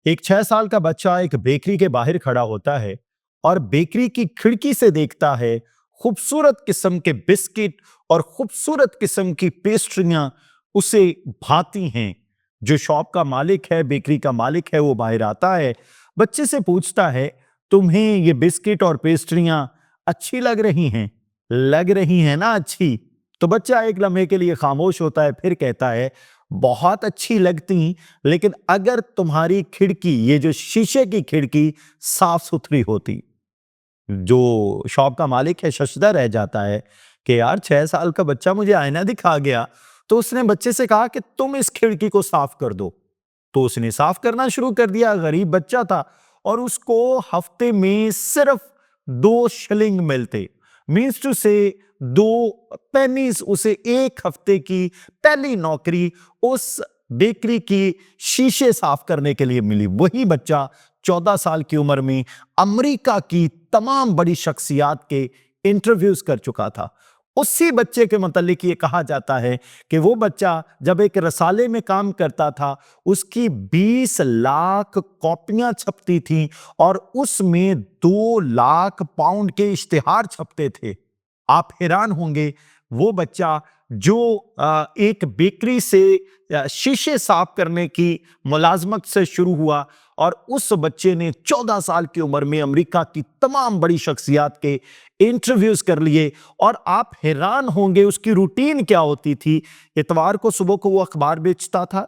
एक 6 साल का बच्चा एक बेकरी के बाहर खड़ा होता है और बेकरी की खिड़की से देखता है खूबसूरत किस्म के बिस्किट और खूबसूरत किस्म की पेस्ट्रियां उसे भाती हैं। जो शॉप का मालिक है, बेकरी का मालिक है, वो बाहर आता है, बच्चे से पूछता है, तुम्हें ये बिस्किट और पेस्ट्रियां अच्छी लग रही हैं? लग रही हैं ना अच्छी? तो बच्चा एक लम्हे के लिए खामोश होता है, फिर कहता है, बहुत अच्छी लगती, लेकिन अगर तुम्हारी खिड़की, ये जो शीशे की खिड़की, साफ सुथरी होती। जो शॉप का मालिक है शशदर रह जाता है कि यार 6 साल का बच्चा मुझे आईना दिखा गया। तो उसने बच्चे से कहा कि तुम इस खिड़की को साफ कर दो। तो उसने साफ करना शुरू कर दिया। गरीब बच्चा था और उसको हफ्ते में सिर्फ 2 शिलिंग मिलते, मीन्स टू से 2 पेनीज। उसे एक हफ्ते की पहली नौकरी उस बेकरी की शीशे साफ करने के लिए मिली। वही बच्चा 14 साल की उम्र में अमेरिका की तमाम बड़ी शख्सियात के इंटरव्यूज कर चुका था। उसी बच्चे के मुतालिक ये कहा जाता है कि वो बच्चा जब एक रसाले में काम करता था, उसकी 20 लाख कॉपियां छपती थी और उसमें 2 लाख पाउंड के इश्तिहार छपते थे। आप हैरान होंगे, वो बच्चा जो एक बेकरी से शीशे साफ करने की मुलाजमत से शुरू हुआ और उस बच्चे ने 14 साल की उम्र में अमेरिका की तमाम बड़ी शख्सियात के इंटरव्यूज कर लिए। और आप हैरान होंगे उसकी रूटीन क्या होती थी। इतवार को सुबह को वो अखबार बेचता था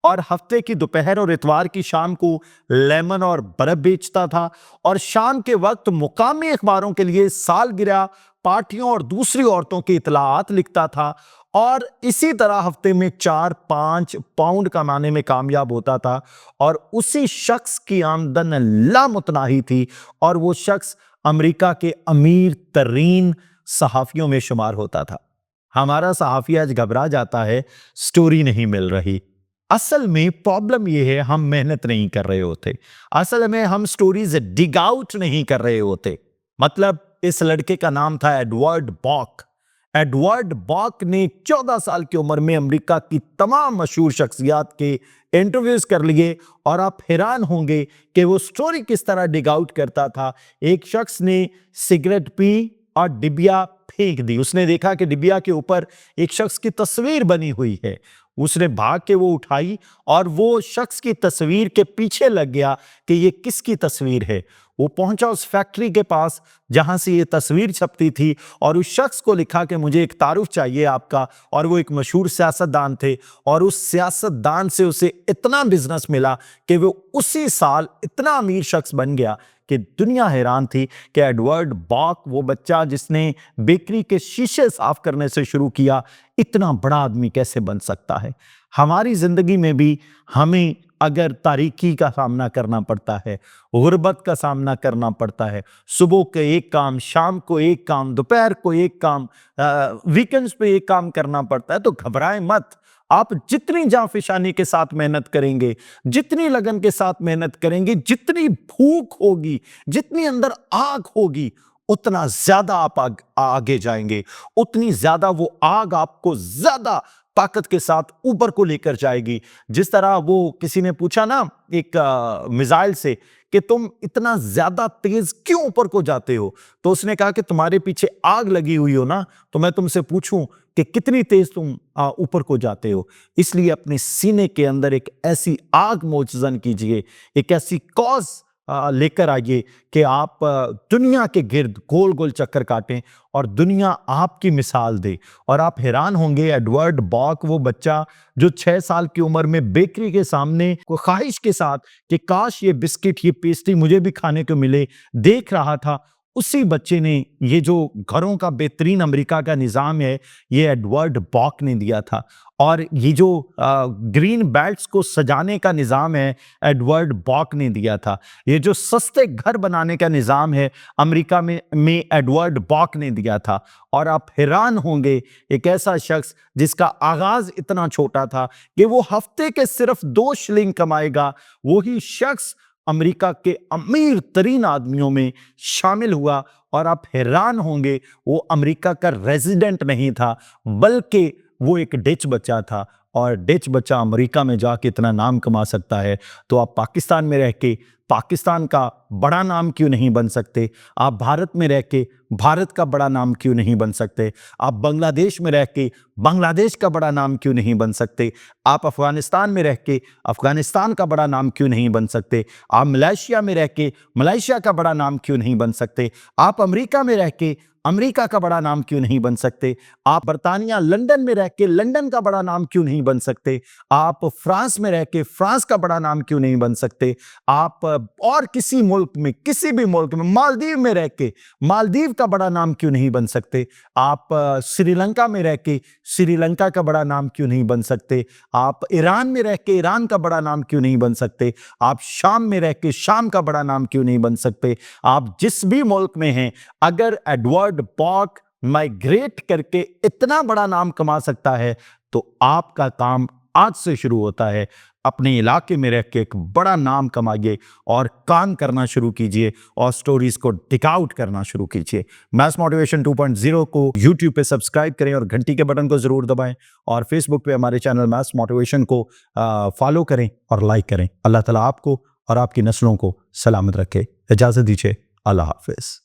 और हफ्ते की दोपहर और इतवार की शाम को लेमन और बर्फ बेचता था और शाम के वक्त मुकामी अखबारों के लिए सालगिरह, पार्टियों और दूसरी औरतों की इतलाआत लिखता था और इसी तरह हफ्ते में 4-5 पाउंड कमाने में कामयाब होता था। और उसी शख्स की आमदन लामुतनाही थी और वो शख्स अमेरिका के अमीर तरीन सहाफियों में शुमार होता था। हमारा सहाफी आज घबरा जाता है, स्टोरी नहीं मिल रही। असल में प्रॉब्लम यह है, हम मेहनत नहीं कर रहे होते। असल में हम स्टोरीज डिग आउट नहीं कर रहे होते। मतलब इस लड़के का नाम था एडवर्ड बॉक। एडवर्ड बॉक ने 14 साल की उम्र में अमेरिका की तमाम मशहूर शख्सियात के इंटरव्यूज कर लिए और आप हैरान होंगे कि वो स्टोरी किस तरह डिग आउट करता था। एक शख्स ने सिगरेट पी और डिबिया फेंक दी। उसने देखा कि डिबिया के ऊपर एक शख्स की तस्वीर बनी हुई है। उसने भाग के वो उठाई और वो शख्स की तस्वीर के पीछे लग गया कि ये किसकी तस्वीर है। वो पहुंचा उस फैक्ट्री के पास जहां से ये तस्वीर छपती थी और उस शख्स को लिखा कि मुझे एक तारुफ चाहिए आपका। और वो एक मशहूर सियासतदान थे और उस सियासतदान से उसे इतना बिजनेस मिला कि वो उसी साल इतना अमीर शख्स बन गया कि दुनिया हैरान थी कि एडवर्ड बॉक, वो बच्चा जिसने बेकरी के शीशे साफ करने से शुरू किया, इतना बड़ा आदमी कैसे बन सकता है। हमारी जिंदगी में भी हमें अगर तारीकी का सामना करना पड़ता है, गुर्बत का सामना करना पड़ता है, सुबह के एक काम, शाम को एक काम, दोपहर को एक काम, वीकेंड्स पे एक काम करना पड़ता है, तो घबराएं मत। आप जितनी जांफिशानी के साथ मेहनत करेंगे, जितनी लगन के साथ मेहनत करेंगे, जितनी भूख होगी, जितनी अंदर आग होगी, उतना ज्यादा आप आगे जाएंगे। उतनी ज्यादा वो आग आपको ज्यादा ताकत के साथ ऊपर को लेकर जाएगी। जिस तरह वो किसी ने पूछा ना एक मिसाइल से कि तुम इतना ज्यादा तेज क्यों ऊपर को जाते हो, तो उसने कहा कि तुम्हारे पीछे आग लगी हुई हो ना, तो मैं तुमसे पूछूं कि कितनी तेज तुम ऊपर को जाते हो। इसलिए अपने सीने के अंदर एक ऐसी आग मोजजन कीजिए, एक ऐसी कॉज लेकर आइए कि आप दुनिया के गिर्द गोल गोल चक्कर काटें और दुनिया आपकी मिसाल दे। और आप हैरान होंगे, एडवर्ड बॉक वो बच्चा जो 6 साल की उम्र में बेकरी के सामने को ख्वाहिश के साथ कि काश ये बिस्किट, ये पेस्ट्री मुझे भी खाने को मिले, देख रहा था, उसी बच्चे ने ये जो घरों का बेहतरीन अमेरिका का निज़ाम है, ये एडवर्ड बॉक ने दिया था। और ये जो ग्रीन बेल्ट्स को सजाने का निज़ाम है, एडवर्ड बॉक ने दिया था। ये जो सस्ते घर बनाने का निज़ाम है अमेरिका में एडवर्ड बॉक ने दिया था। और आप हैरान होंगे, एक ऐसा शख्स जिसका आगाज इतना छोटा था कि वो हफ्ते के सिर्फ 2 शिलिंग कमाएगा, वही शख्स अमेरिका के अमीर तरीन आदमियों में शामिल हुआ। और आप हैरान होंगे, वो अमेरिका का रेजिडेंट नहीं था, बल्कि वो एक डिच बच्चा था और डच बच्चा अमेरिका में जाके इतना नाम कमा सकता है, तो आप पाकिस्तान में रह के पाकिस्तान का बड़ा नाम क्यों नहीं बन सकते? आप भारत में रह के भारत का बड़ा नाम क्यों नहीं बन सकते? आप बांग्लादेश में रह के बांग्लादेश का बड़ा नाम क्यों नहीं बन सकते? आप अफगानिस्तान में रह के अफगानिस्तान का बड़ा नाम क्यों नहीं बन सकते? आप मलेशिया में रह के मलेशिया का बड़ा नाम क्यों नहीं बन सकते? आप अमेरिका में रह के अमेरिका का बड़ा नाम क्यों नहीं बन सकते? आप बर्तानिया लंदन में रह के लंदन का बड़ा नाम क्यों नहीं बन सकते? आप फ्रांस में रह के फ्रांस का बड़ा नाम क्यों नहीं बन सकते? आप और किसी मुल्क में, किसी भी मुल्क में, मालदीव में रह के मालदीव का बड़ा नाम क्यों नहीं बन सकते? आप श्रीलंका में रह के श्रीलंका का बड़ा नाम क्यों नहीं बन सकते? आप ईरान में रह के ईरान का बड़ा नाम क्यों नहीं बन सकते? आप शाम में रह के शाम का बड़ा नाम क्यों नहीं बन सकते? आप जिस भी मुल्क में हैं, अगर एडवर्ड बॉक माइग्रेट करके इतना बड़ा नाम कमा सकता है, तो आपका काम आज से शुरू होता है। अपने इलाके में रह के एक बड़ा नाम कमाइए और काम करना शुरू कीजिए और स्टोरीज को टिक आउट करना शुरू कीजिए। मैथ्स मोटिवेशन 2.0 को YouTube पे सब्सक्राइब करें और घंटी के बटन को जरूर दबाएं, और फेसबुक पे हमारे चैनल मैथ्स मोटिवेशन को फॉलो करें और लाइक करें। अल्लाह ताला आपको और आपकी नस्लों को सलामत रखे। इजाजत दीजिए। अल्लाह हाफिज।